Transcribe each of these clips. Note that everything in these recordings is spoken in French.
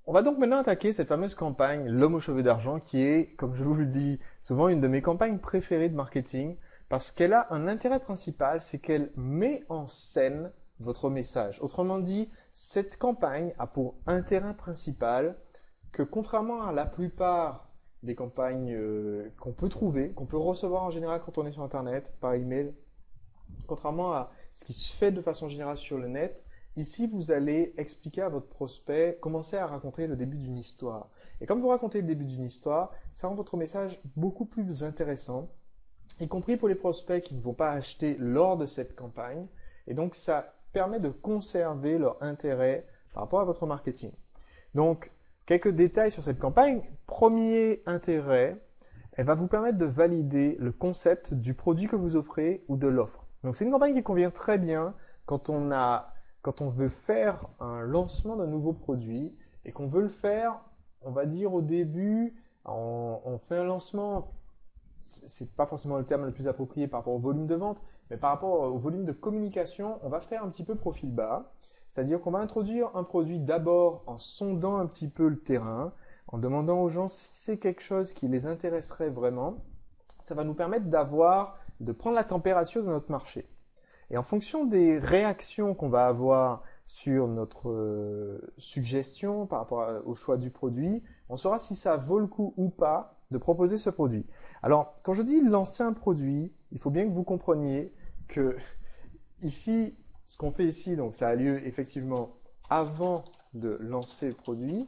On va donc maintenant attaquer cette fameuse campagne L'homme aux cheveux d'argent qui est, comme je vous le dis, souvent une de mes campagnes préférées de marketing parce qu'elle a un intérêt principal, c'est qu'elle met en scène votre message. Autrement dit, cette campagne a pour intérêt principal que contrairement à la plupart des campagnes qu'on peut trouver, qu'on peut recevoir en général quand on est sur Internet, par email, contrairement à ce qui se fait de façon générale sur le net, ici vous allez expliquer à votre prospect, commencer à raconter le début d'une histoire. Et comme vous racontez le début d'une histoire, ça rend votre message beaucoup plus intéressant, y compris pour les prospects qui ne vont pas acheter lors de cette campagne. Et donc ça permet de conserver leur intérêt par rapport à votre marketing. Donc, quelques détails sur cette campagne. Premier intérêt, elle va vous permettre de valider le concept du produit que vous offrez ou de l'offre. Donc, c'est une campagne qui convient très bien quand on veut faire un lancement d'un nouveau produit et qu'on veut le faire, on va dire au début, on fait un lancement, c'est pas forcément le terme le plus approprié par rapport au volume de vente, mais par rapport au volume de communication, on va faire un petit peu profil bas. C'est-à-dire qu'on va introduire un produit d'abord en sondant un petit peu le terrain, en demandant aux gens si c'est quelque chose qui les intéresserait vraiment. Ça va nous permettre de prendre la température de notre marché. Et en fonction des réactions qu'on va avoir sur notre suggestion par rapport au choix du produit, on saura si ça vaut le coup ou pas de proposer ce produit. Alors, quand je dis lancer un produit, il faut bien que vous compreniez que ici, ce qu'on fait ici, donc ça a lieu effectivement avant de lancer le produit.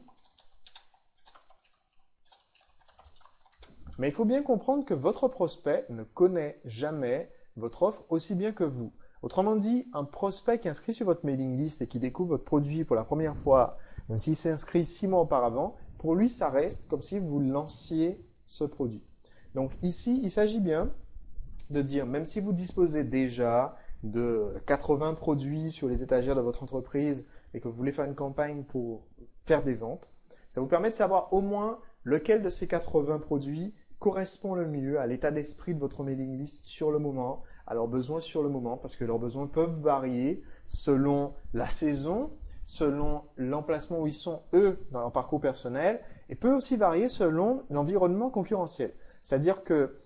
Mais il faut bien comprendre que votre prospect ne connaît jamais votre offre aussi bien que vous. Autrement dit, un prospect qui est inscrit sur votre mailing list et qui découvre votre produit pour la première fois, même s'il s'est inscrit 6 mois auparavant, pour lui, ça reste comme si vous lanciez ce produit. Donc ici, il s'agit bien de dire, même si vous disposez déjà de 80 produits sur les étagères de votre entreprise et que vous voulez faire une campagne pour faire des ventes, ça vous permet de savoir au moins lequel de ces 80 produits correspond le mieux à l'état d'esprit de votre mailing list sur le moment, à leurs besoins sur le moment, parce que leurs besoins peuvent varier selon la saison, selon l'emplacement où ils sont eux dans leur parcours personnel, et peut aussi varier selon l'environnement concurrentiel. C'est-à-dire que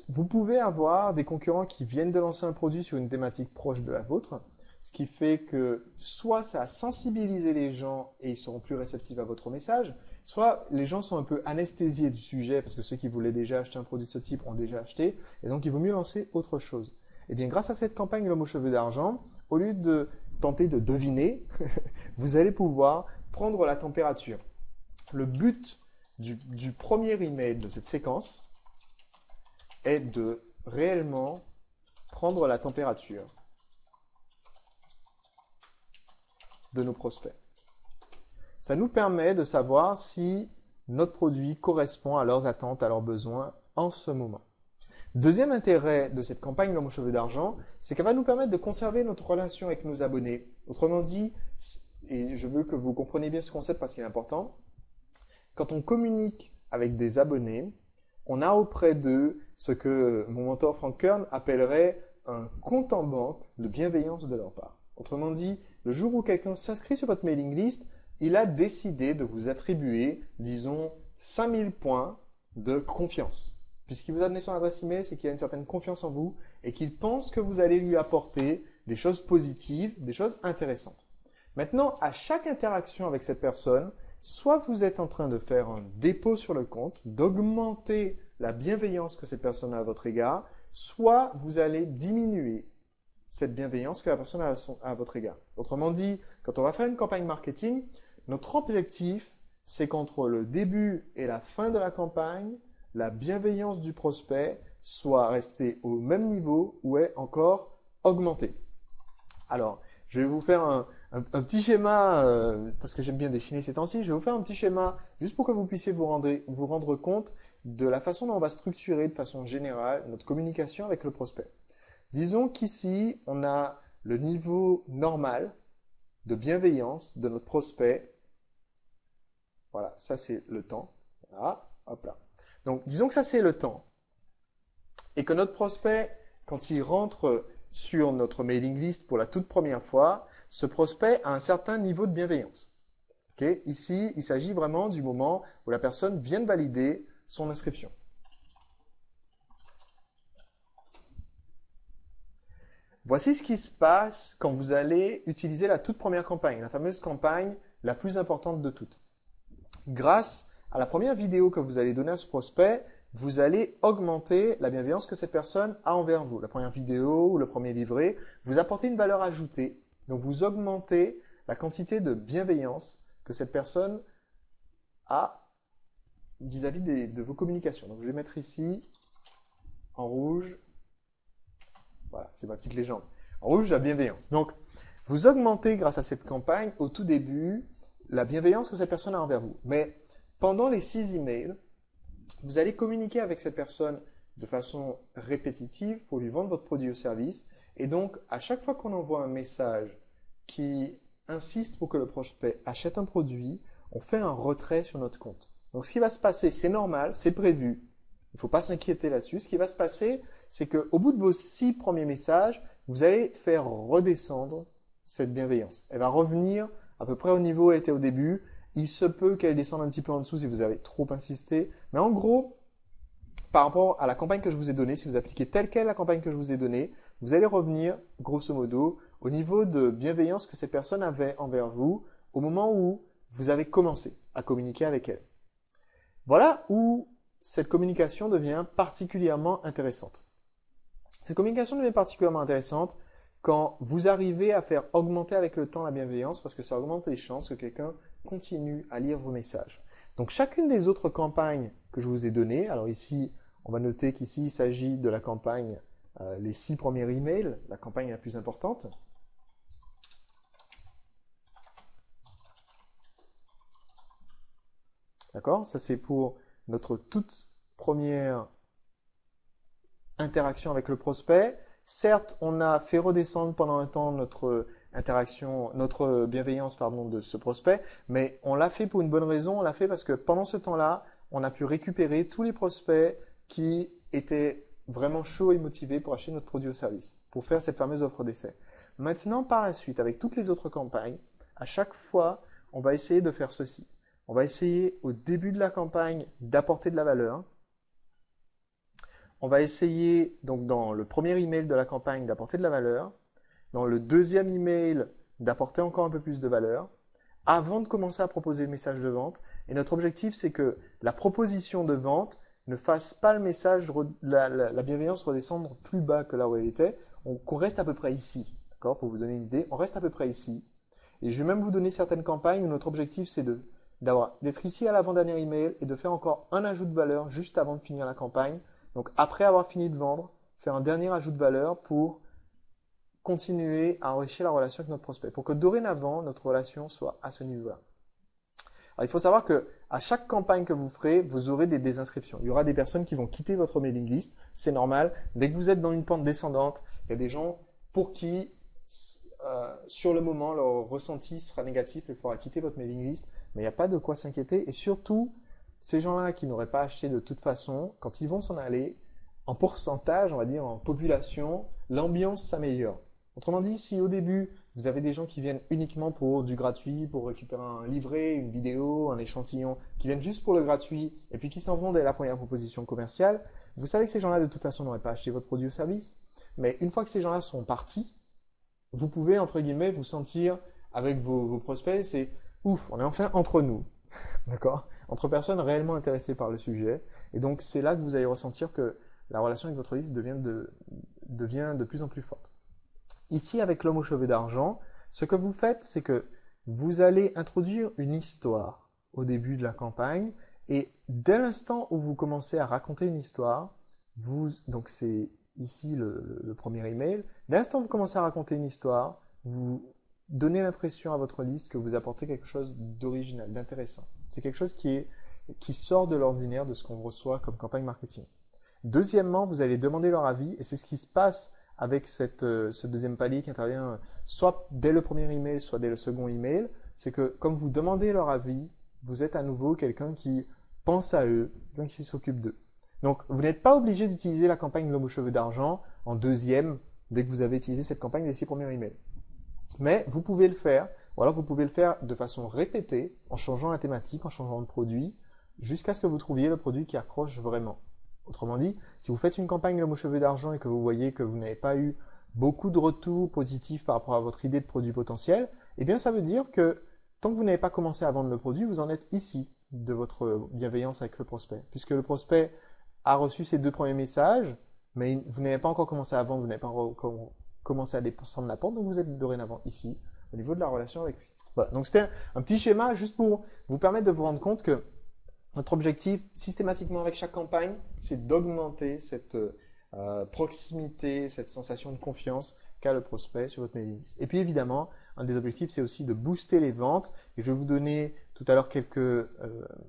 vous pouvez avoir des concurrents qui viennent de lancer un produit sur une thématique proche de la vôtre, ce qui fait que soit ça a sensibilisé les gens et ils seront plus réceptifs à votre message, soit les gens sont un peu anesthésiés du sujet parce que ceux qui voulaient déjà acheter un produit de ce type ont déjà acheté et donc il vaut mieux lancer autre chose. Et bien grâce à cette campagne L'homme aux cheveux d'argent, au lieu de tenter de deviner, vous allez pouvoir prendre la température. Le but du premier email de cette séquence est de réellement prendre la température de nos prospects. Ça nous permet de savoir si notre produit correspond à leurs attentes, à leurs besoins en ce moment. Deuxième intérêt de cette campagne L'homme aux cheveux d'argent, c'est qu'elle va nous permettre de conserver notre relation avec nos abonnés. Autrement dit, et je veux que vous compreniez bien ce concept parce qu'il est important, quand on communique avec des abonnés, on a auprès d'eux ce que mon mentor Frank Kern appellerait un compte en banque de bienveillance de leur part. Autrement dit, le jour où quelqu'un s'inscrit sur votre mailing list, il a décidé de vous attribuer, disons, 5000 points de confiance. Puisqu'il vous a donné son adresse email, c'est qu'il a une certaine confiance en vous et qu'il pense que vous allez lui apporter des choses positives, des choses intéressantes. Maintenant, à chaque interaction avec cette personne, soit vous êtes en train de faire un dépôt sur le compte, d'augmenter la bienveillance que cette personne a à votre égard, soit vous allez diminuer cette bienveillance que la personne a à votre égard. Autrement dit, quand on va faire une campagne marketing, notre objectif, c'est qu'entre le début et la fin de la campagne, la bienveillance du prospect soit restée au même niveau ou est encore augmentée. Alors, je vais vous faire un petit schéma, parce que j'aime bien dessiner ces temps-ci, je vais vous faire un petit schéma juste pour que vous puissiez vous rendre compte de la façon dont on va structurer de façon générale notre communication avec le prospect. Disons qu'ici, on a le niveau normal de bienveillance de notre prospect. Voilà, ça c'est le temps. Voilà, hop là. Donc, disons que ça c'est le temps. Et que notre prospect, quand il rentre sur notre mailing list pour la toute première fois, ce prospect a un certain niveau de bienveillance. Okay? Ici, il s'agit vraiment du moment où la personne vient de valider son inscription. Voici ce qui se passe quand vous allez utiliser la toute première campagne, la fameuse campagne la plus importante de toutes. Grâce à la première vidéo que vous allez donner à ce prospect, vous allez augmenter la bienveillance que cette personne a envers vous. La première vidéo ou le premier livret, vous apportez une valeur ajoutée. Donc, vous augmentez la quantité de bienveillance que cette personne a vis-à-vis de vos communications. Donc, je vais mettre ici en rouge. Voilà, c'est ma petite légende. En rouge, la bienveillance. Donc, vous augmentez grâce à cette campagne, au tout début, la bienveillance que cette personne a envers vous. Mais pendant les 6 emails, vous allez communiquer avec cette personne de façon répétitive pour lui vendre votre produit ou service. Et donc, à chaque fois qu'on envoie un message qui insiste pour que le prospect achète un produit, on fait un retrait sur notre compte. Donc, ce qui va se passer, c'est normal, c'est prévu. Il ne faut pas s'inquiéter là-dessus. Ce qui va se passer, c'est qu'au bout de vos 6 premiers messages, vous allez faire redescendre cette bienveillance. Elle va revenir à peu près au niveau où elle était au début. Il se peut qu'elle descende un petit peu en dessous si vous avez trop insisté. Mais en gros, par rapport à la campagne que je vous ai donnée, si vous appliquez telle quelle la campagne que je vous ai donnée, vous allez revenir, grosso modo, au niveau de bienveillance que cette personne avait envers vous au moment où vous avez commencé à communiquer avec elle. Voilà où cette communication devient particulièrement intéressante. Cette communication devient particulièrement intéressante quand vous arrivez à faire augmenter avec le temps la bienveillance parce que ça augmente les chances que quelqu'un continue à lire vos messages. Donc chacune des autres campagnes que je vous ai données, alors ici, on va noter qu'ici il s'agit de la campagne les 6 premiers emails, la campagne la plus importante. D'accord? Ça c'est pour notre toute première interaction avec le prospect. Certes, on a fait redescendre pendant un temps notre bienveillance, de ce prospect, mais on l'a fait pour une bonne raison. On l'a fait parce que pendant ce temps-là, on a pu récupérer tous les prospects qui étaient vraiment chauds et motivés pour acheter notre produit ou service, pour faire cette fameuse offre d'essai. Maintenant, par la suite, avec toutes les autres campagnes, à chaque fois, on va essayer de faire ceci. On va essayer au début de la campagne d'apporter de la valeur. On va essayer, donc dans le premier email de la campagne, d'apporter de la valeur. Dans le deuxième email, d'apporter encore un peu plus de valeur avant de commencer à proposer le message de vente. Et notre objectif, c'est que la proposition de vente ne fasse pas le message, la bienveillance redescendre plus bas que là où elle était. Qu'on reste à peu près ici, d'accord? Pour vous donner une idée, on reste à peu près ici. Et je vais même vous donner certaines campagnes où notre objectif, c'est d'être ici à l'avant-dernier email et de faire encore un ajout de valeur juste avant de finir la campagne. Donc, après avoir fini de vendre, faire un dernier ajout de valeur pour continuer à enrichir la relation avec notre prospect, pour que dorénavant, notre relation soit à ce niveau-là. Alors, il faut savoir que à chaque campagne que vous ferez, vous aurez des désinscriptions. Il y aura des personnes qui vont quitter votre mailing list. C'est normal. Dès que vous êtes dans une pente descendante, il y a des gens pour qui, sur le moment, leur ressenti sera négatif et il faudra quitter votre mailing list. Mais il n'y a pas de quoi s'inquiéter. Et surtout, ces gens-là qui n'auraient pas acheté de toute façon, quand ils vont s'en aller, en pourcentage, on va dire en population, l'ambiance s'améliore. Autrement dit, si au début, vous avez des gens qui viennent uniquement pour du gratuit, pour récupérer un livret, une vidéo, un échantillon, qui viennent juste pour le gratuit, et puis qui s'en vont dès la première proposition commerciale, vous savez que ces gens-là, de toute façon, n'auraient pas acheté votre produit ou service. Mais une fois que ces gens-là sont partis, vous pouvez, entre guillemets, vous sentir avec vos prospects, c'est ouf, on est enfin entre nous. D'accord? Entre personnes réellement intéressées par le sujet. Et donc, c'est là que vous allez ressentir que la relation avec votre liste devient de plus en plus forte. Ici, avec l'homme aux cheveux d'argent, ce que vous faites, c'est que vous allez introduire une histoire au début de la campagne. Et dès l'instant où vous commencez à raconter une histoire, donc c'est ici le premier email, dès l'instant où vous commencez à raconter une histoire, vous donnez l'impression à votre liste que vous apportez quelque chose d'original, d'intéressant. C'est quelque chose qui sort de l'ordinaire de ce qu'on reçoit comme campagne marketing. Deuxièmement, vous allez demander leur avis et c'est ce qui se passe avec ce deuxième palier qui intervient soit dès le premier email, soit dès le second email. C'est que comme vous demandez leur avis, vous êtes à nouveau quelqu'un qui pense à eux, quelqu'un qui s'occupe d'eux. Donc, vous n'êtes pas obligé d'utiliser la campagne L'homme aux cheveux d'argent en deuxième dès que vous avez utilisé cette campagne des 6 premiers emails. Mais vous pouvez le faire ou alors vous pouvez le faire de façon répétée, en changeant la thématique, en changeant de produit, jusqu'à ce que vous trouviez le produit qui accroche vraiment. Autrement dit, si vous faites une campagne le mot cheveux d'argent et que vous voyez que vous n'avez pas eu beaucoup de retours positifs par rapport à votre idée de produit potentiel, eh bien ça veut dire que tant que vous n'avez pas commencé à vendre le produit, vous en êtes ici de votre bienveillance avec le prospect. Puisque le prospect a reçu ses 2 premiers messages, mais vous n'avez pas encore commencé à vendre, vous n'avez pas encore commencé à descendre la pente, donc vous êtes dorénavant ici, au niveau de la relation avec lui. Voilà, donc c'était un petit schéma juste pour vous permettre de vous rendre compte que notre objectif, systématiquement avec chaque campagne, c'est d'augmenter cette proximité, cette sensation de confiance qu'a le prospect sur votre mailing list. Et puis évidemment, un des objectifs, c'est aussi de booster les ventes. Et je vais vous donner tout à l'heure quelques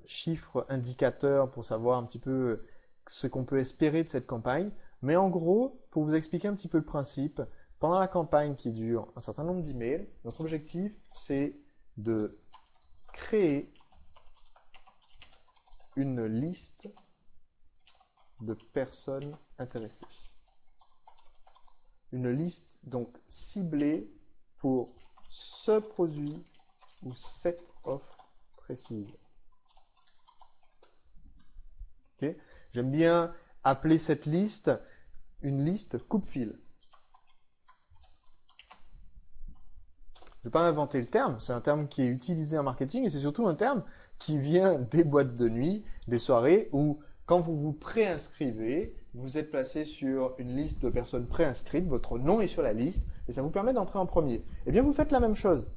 chiffres indicateurs pour savoir un petit peu ce qu'on peut espérer de cette campagne. Mais en gros, pour vous expliquer un petit peu le principe, pendant la campagne qui dure un certain nombre d'emails, notre objectif, c'est de créer une liste de personnes intéressées. Une liste donc ciblée pour ce produit ou cette offre précise. Okay. J'aime bien appeler cette liste une liste coupe-fil. Je ne vais pas inventer le terme, c'est un terme qui est utilisé en marketing et c'est surtout un terme qui vient des boîtes de nuit, des soirées où quand vous vous préinscrivez, vous êtes placé sur une liste de personnes préinscrites, votre nom est sur la liste et ça vous permet d'entrer en premier. Eh bien, vous faites la même chose.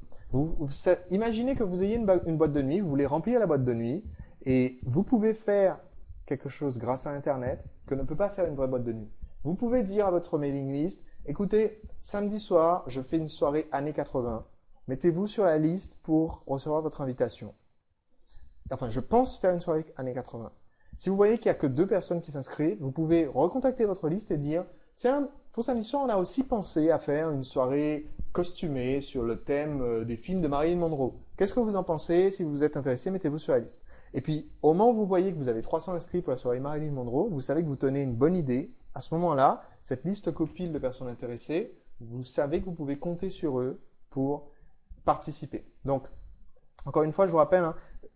Imaginez que vous ayez une boîte de nuit, vous voulez remplir la boîte de nuit et vous pouvez faire quelque chose grâce à Internet que ne peut pas faire une vraie boîte de nuit. Vous pouvez dire à votre mailing list, écoutez, samedi soir, je fais une soirée années 80. Mettez-vous sur la liste pour recevoir votre invitation. Enfin, je pense faire une soirée années 80. Si vous voyez qu'il n'y a que 2 personnes qui s'inscrivent, vous pouvez recontacter votre liste et dire « Tiens, pour samedi soir, on a aussi pensé à faire une soirée costumée sur le thème des films de Marilyn Monroe. Qu'est-ce que vous en pensez? Si vous êtes intéressé, mettez-vous sur la liste. » Et puis, au moment où vous voyez que vous avez 300 inscrits pour la soirée Marilyn Monroe, vous savez que vous tenez une bonne idée. À ce moment-là, cette liste coupe-fil de personnes intéressées, vous savez que vous pouvez compter sur eux pour participer. Donc, encore une fois, je vous rappelle, hein,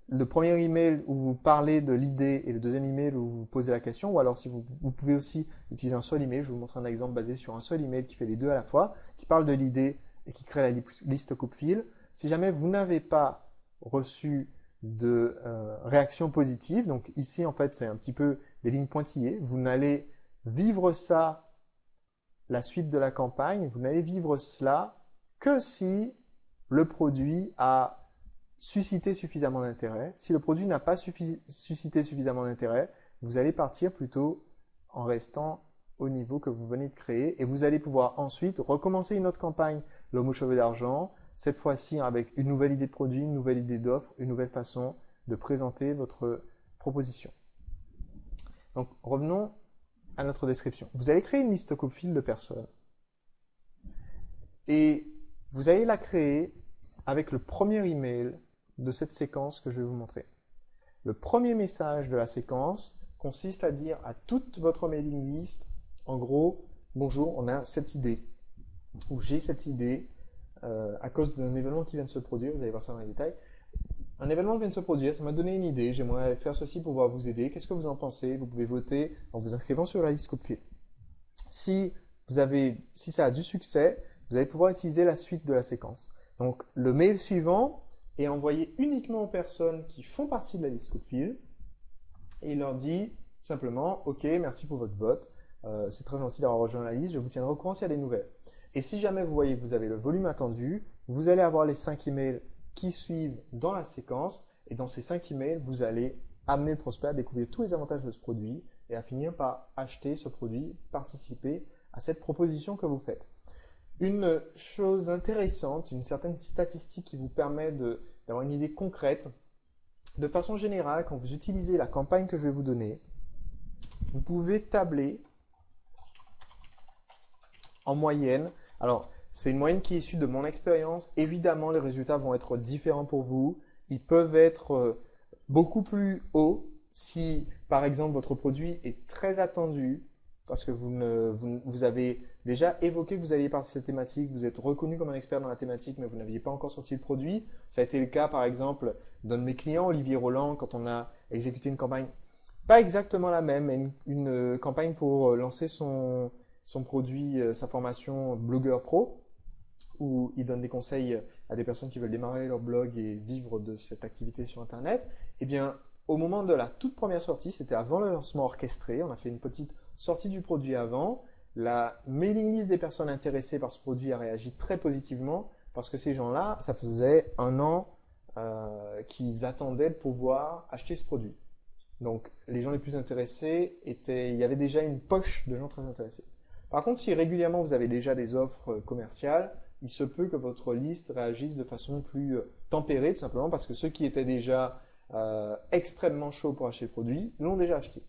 le premier email où vous parlez de l'idée et le deuxième email où vous posez la question, ou alors si vous pouvez aussi utiliser un seul email, je vais vous montrer un exemple basé sur un seul email qui fait les deux à la fois, qui parle de l'idée et qui crée la liste coupe-fil. Si jamais vous n'avez pas reçu de réaction positive, donc ici en fait c'est un petit peu des lignes pointillées, vous n'allez vivre ça, la suite de la campagne, vous n'allez vivre cela que si le produit a suscité suffisamment d'intérêt. Si le produit n'a pas suscité suffisamment d'intérêt, vous allez partir plutôt en restant au niveau que vous venez de créer et vous allez pouvoir ensuite recommencer une autre campagne, l'homme aux cheveux d'argent, cette fois-ci avec une nouvelle idée de produit, une nouvelle idée d'offre, une nouvelle façon de présenter votre proposition. Donc revenons à notre description. Vous allez créer une liste coupe-fil de personnes et vous allez la créer avec le premier email de cette séquence que je vais vous montrer. Le premier message de la séquence consiste à dire à toute votre mailing list, en gros, bonjour, on a cette idée, ou j'ai cette idée à cause d'un événement qui vient de se produire, vous allez voir ça dans les détails. Un événement vient de se produire, ça m'a donné une idée, j'aimerais faire ceci pour pouvoir vous aider, qu'est-ce que vous en pensez? Vous pouvez voter en vous inscrivant sur la liste coupe-fil. Si ça a du succès, vous allez pouvoir utiliser la suite de la séquence. Donc, le mail suivant est envoyé uniquement aux personnes qui font partie de la liste coupe-fil et il leur dit simplement « Ok, merci pour votre vote, c'est très gentil d'avoir rejoint la liste, je vous tiendrai au courant s'il y a des nouvelles. » Et si jamais vous voyez que vous avez le volume attendu, vous allez avoir les 5 emails qui suivent dans la séquence et dans ces 5 emails, vous allez amener le prospect à découvrir tous les avantages de ce produit et à finir par acheter ce produit, participer à cette proposition que vous faites. Une chose intéressante, une certaine statistique qui vous permet d'avoir une idée concrète, de façon générale, quand vous utilisez la campagne que je vais vous donner, vous pouvez tabler en moyenne. Alors, c'est une moyenne qui est issue de mon expérience. Évidemment, les résultats vont être différents pour vous. Ils peuvent être beaucoup plus hauts si, par exemple, votre produit est très attendu parce que vous avez déjà évoqué que vous alliez partir cette thématique, vous êtes reconnu comme un expert dans la thématique, mais vous n'aviez pas encore sorti le produit. Ça a été le cas, par exemple, d'un de mes clients, Olivier Roland, quand on a exécuté une campagne, pas exactement la même, mais une campagne pour lancer son produit, sa formation Blogueur Pro, où il donne des conseils à des personnes qui veulent démarrer leur blog et vivre de cette activité sur Internet. Eh bien, au moment de la toute première sortie, c'était avant le lancement orchestré, on a fait une petite sortie du produit avant. La mailing list des personnes intéressées par ce produit a réagi très positivement parce que ces gens-là, ça faisait un an qu'ils attendaient de pouvoir acheter ce produit. Donc, les gens les plus intéressés il y avait déjà une poche de gens très intéressés. Par contre, si régulièrement vous avez déjà des offres commerciales, il se peut que votre liste réagisse de façon plus tempérée, tout simplement parce que ceux qui étaient déjà extrêmement chauds pour acheter le produit l'ont déjà acheté.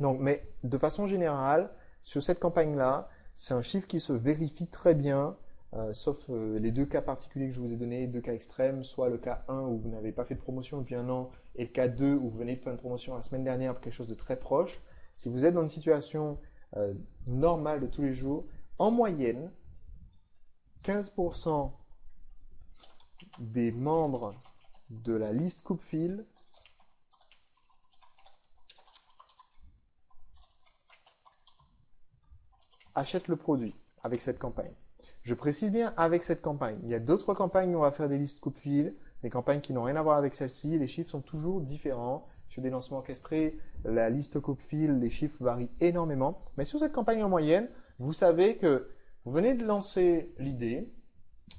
Donc, mais de façon générale, sur cette campagne-là, c'est un chiffre qui se vérifie très bien, sauf les deux cas particuliers que je vous ai donnés, deux cas extrêmes, soit le cas 1 où vous n'avez pas fait de promotion depuis un an, et le cas 2 où vous venez de faire une promotion la semaine dernière pour quelque chose de très proche. Si vous êtes dans une situation normale de tous les jours, en moyenne, 15% des membres de la liste coupe-fil achètent le produit avec cette campagne. Je précise bien avec cette campagne. Il y a d'autres campagnes où on va faire des listes coupe-fil, des campagnes qui n'ont rien à voir avec celle-ci. Les chiffres sont toujours différents. Sur des lancements orchestrés, la liste coupe-fil, les chiffres varient énormément. Mais sur cette campagne en moyenne, vous savez que vous venez de lancer l'idée.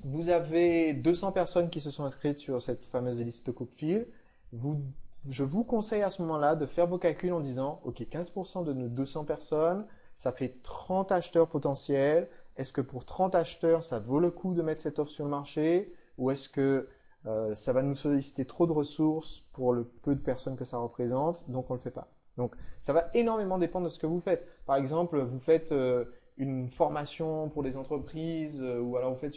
Vous avez 200 personnes qui se sont inscrites sur cette fameuse liste coupe-fil. Je vous conseille à ce moment-là de faire vos calculs en disant, OK, 15% de nos 200 personnes, ça fait 30 acheteurs potentiels. Est-ce que pour 30 acheteurs, ça vaut le coup de mettre cette offre sur le marché? Ou est-ce que ça va nous solliciter trop de ressources pour le peu de personnes que ça représente, donc on ne le fait pas. Donc, ça va énormément dépendre de ce que vous faites. Par exemple, vous faites une formation pour les entreprises ou alors vous faites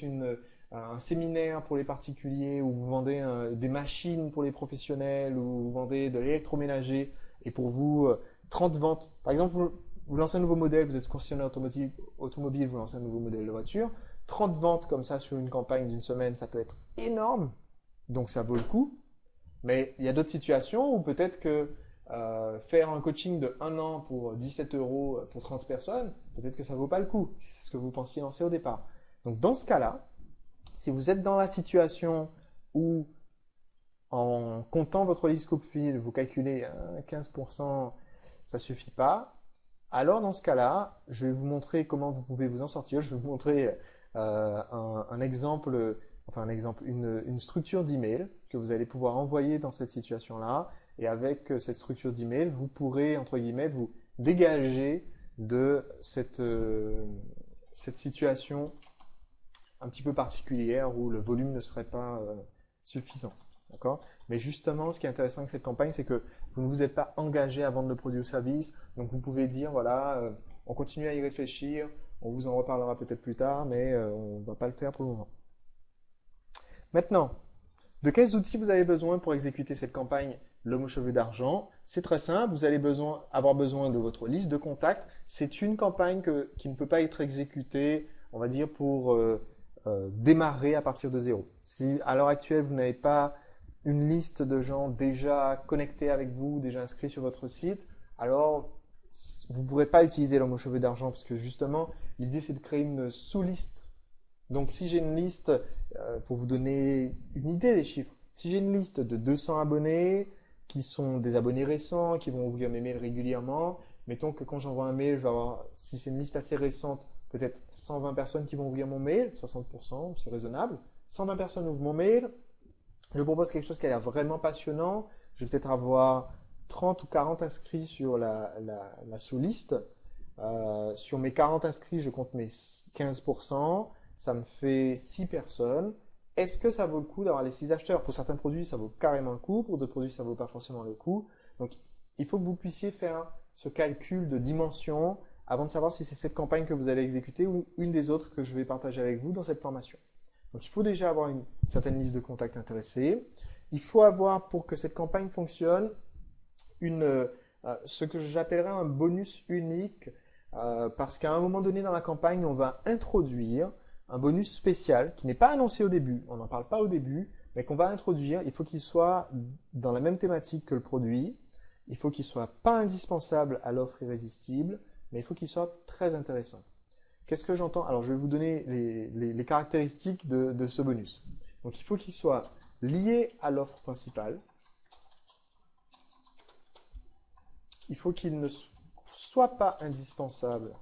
un séminaire pour les particuliers ou vous vendez des machines pour les professionnels ou vous vendez de l'électroménager et pour vous, 30 ventes. Par exemple, vous lancez un nouveau modèle, vous êtes concessionnaire automobile, vous lancez un nouveau modèle de voiture. 30 ventes comme ça sur une campagne d'une semaine, ça peut être énorme. Donc ça vaut le coup. Mais il y a d'autres situations où peut-être que faire un coaching de 1 an pour 17 € pour 30 personnes, peut-être que ça ne vaut pas le coup. C'est ce que vous pensiez lancer au départ. Donc dans ce cas-là, si vous êtes dans la situation où en comptant votre liste coupe-fil, vous calculez 15%, ça ne suffit pas, alors dans ce cas-là, je vais vous montrer comment vous pouvez vous en sortir. Je vais vous montrer un exemple, une structure d'email que vous allez pouvoir envoyer dans cette situation-là. Et avec cette structure d'email, vous pourrez, entre guillemets, vous dégager de cette situation un petit peu particulière où le volume ne serait pas suffisant. D'accord? Mais justement, ce qui est intéressant avec cette campagne, c'est que vous ne vous êtes pas engagé à vendre le produit ou service. Donc, vous pouvez dire, voilà, on continue à y réfléchir, on vous en reparlera peut-être plus tard, mais on ne va pas le faire pour le moment. Maintenant, de quels outils vous avez besoin pour exécuter cette campagne L'homme aux cheveux d'argent? C'est très simple, vous allez avoir besoin de votre liste de contacts. C'est une campagne qui ne peut pas être exécutée, on va dire, pour démarrer à partir de zéro. Si à l'heure actuelle, vous n'avez pas une liste de gens déjà connectés avec vous, déjà inscrits sur votre site, alors vous ne pourrez pas utiliser l'homme aux cheveux d'argent parce que justement, l'idée c'est de créer une sous-liste. Donc si j'ai une liste, pour vous donner une idée des chiffres, si j'ai une liste de 200 abonnés qui sont des abonnés récents, qui vont ouvrir mes mails régulièrement, mettons que quand j'envoie un mail, je vais avoir, si c'est une liste assez récente, peut-être 120 personnes qui vont ouvrir mon mail, 60%, c'est raisonnable. 120 personnes ouvrent mon mail, je propose quelque chose qui a l'air vraiment passionnant, je vais peut-être avoir 30 ou 40 inscrits sur la sous-liste. Sur mes 40 inscrits, je compte mes 15%, ça me fait 6 personnes. Est-ce que ça vaut le coup d'avoir les 6 acheteurs? Pour certains produits, ça vaut carrément le coup, pour d'autres produits, ça vaut pas forcément le coup. Donc, il faut que vous puissiez faire ce calcul de dimension avant de savoir si c'est cette campagne que vous allez exécuter ou une des autres que je vais partager avec vous dans cette formation. Donc, il faut déjà avoir une certaine liste de contacts intéressés. Il faut avoir, pour que cette campagne fonctionne, une ce que j'appellerais un bonus unique, parce qu'à un moment donné dans la campagne, on va introduire un bonus spécial qui n'est pas annoncé au début, on n'en parle pas au début, mais qu'on va introduire. Il faut qu'il soit dans la même thématique que le produit, il faut qu'il soit pas indispensable à l'offre irrésistible, mais il faut qu'il soit très intéressant. Qu'est-ce que j'entends? Alors, je vais vous donner les caractéristiques de ce bonus. Donc, il faut qu'il soit lié à l'offre principale. Il faut qu'il ne soit pas indispensable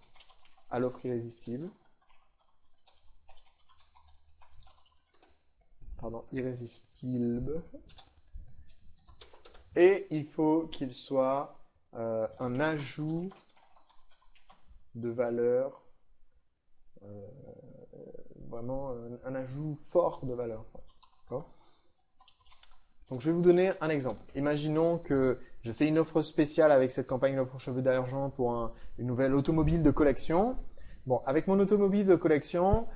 à l'offre irrésistible. Pardon, irrésistible. Et il faut qu'il soit un ajout de valeur, vraiment un ajout fort de valeur. Donc, je vais vous donner un exemple. Imaginons que je fais une offre spéciale avec cette campagne l'offre cheveux d'argent pour une nouvelle automobile de collection. Bon, avec mon automobile de collection,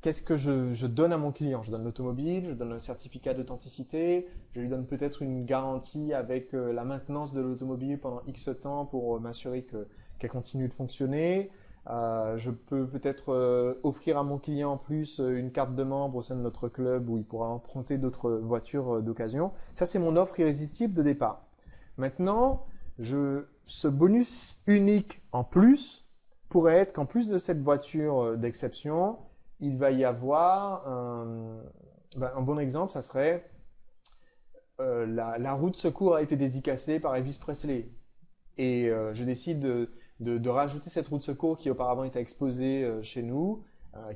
qu'est-ce que je donne à mon client? Je donne l'automobile, je donne un certificat d'authenticité, je lui donne peut-être une garantie avec la maintenance de l'automobile pendant X temps pour m'assurer qu'elle continue de fonctionner. Je peux peut-être offrir à mon client en plus une carte de membre au sein de notre club où il pourra emprunter d'autres voitures d'occasion. Ça, c'est mon offre irrésistible de départ. Maintenant, ce bonus unique en plus pourrait être qu'en plus de cette voiture d'exception, il va y avoir un bon exemple, ça serait la roue de secours a été dédicacée par Elvis Presley. Et je décide de rajouter cette roue de secours qui auparavant était exposée chez nous,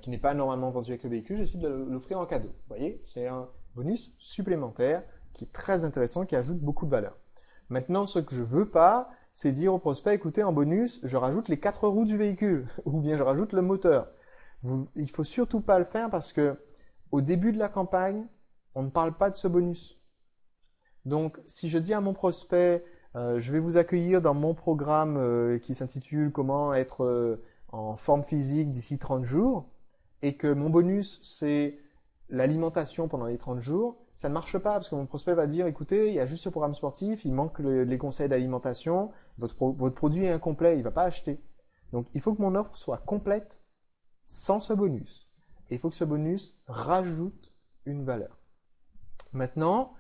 qui n'est pas normalement vendue avec le véhicule, je décide de l'offrir en cadeau. Vous voyez, c'est un bonus supplémentaire qui est très intéressant, qui ajoute beaucoup de valeur. Maintenant, ce que je veux pas, c'est dire au prospect, écoutez, en bonus, je rajoute les 4 roues du véhicule, ou bien je rajoute le moteur. Il faut surtout pas le faire parce que au début de la campagne, on ne parle pas de ce bonus. Donc, si je dis à mon prospect, je vais vous accueillir dans mon programme qui s'intitule Comment être en forme physique d'ici 30 jours, et que mon bonus, c'est l'alimentation pendant les 30 jours, ça ne marche pas parce que mon prospect va dire, écoutez, il y a juste ce programme sportif, il manque les conseils d'alimentation, votre produit est incomplet, il ne va pas acheter. Donc, il faut que mon offre soit complète sans ce bonus. Et il faut que ce bonus rajoute une valeur. Maintenant,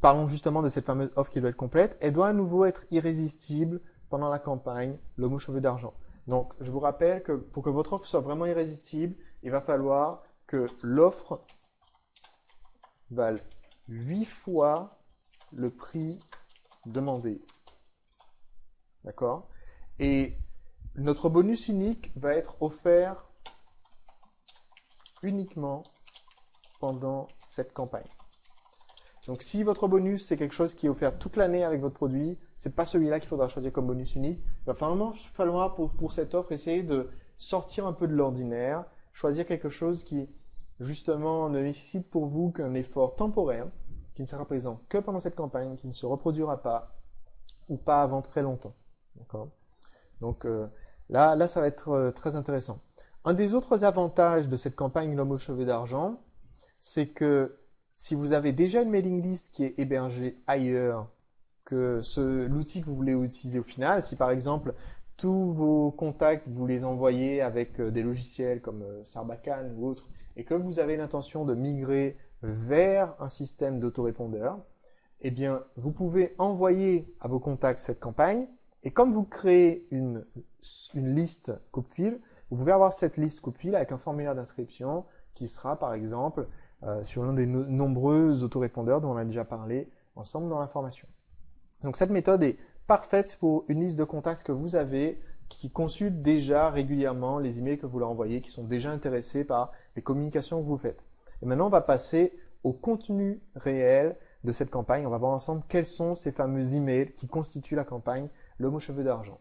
parlons justement de cette fameuse offre qui doit être complète. Elle doit à nouveau être irrésistible pendant la campagne L'homme aux cheveux d'argent. Donc, je vous rappelle que pour que votre offre soit vraiment irrésistible, il va falloir que l'offre vale 8 fois le prix demandé. D'accord? Et notre bonus unique va être offert uniquement pendant cette campagne. Donc, si votre bonus, c'est quelque chose qui est offert toute l'année avec votre produit, c'est pas celui-là qu'il faudra choisir comme bonus unique. Il va falloir pour cette offre essayer de sortir un peu de l'ordinaire, choisir quelque chose qui, justement, ne nécessite pour vous qu'un effort temporaire, qui ne sera présent que pendant cette campagne, qui ne se reproduira pas ou pas avant très longtemps. D'accord? Donc, là, ça va être très intéressant. Un des autres avantages de cette campagne L'homme aux cheveux d'argent, c'est que si vous avez déjà une mailing list qui est hébergée ailleurs que l'outil que vous voulez utiliser au final, si par exemple tous vos contacts vous les envoyez avec des logiciels comme Sarbacane ou autres, et que vous avez l'intention de migrer vers un système d'autorépondeur, eh bien vous pouvez envoyer à vos contacts cette campagne, et comme vous créez une liste coupe-fil, vous pouvez avoir cette liste coupe-fil avec un formulaire d'inscription qui sera par exemple sur l'un des nombreux autorépondeurs dont on a déjà parlé ensemble dans la formation. Donc cette méthode est parfaite pour une liste de contacts que vous avez qui consultent déjà régulièrement les emails que vous leur envoyez, qui sont déjà intéressés par les communications que vous faites. Et maintenant, on va passer au contenu réel de cette campagne. On va voir ensemble quels sont ces fameux emails qui constituent la campagne L'homme aux cheveux d'argent.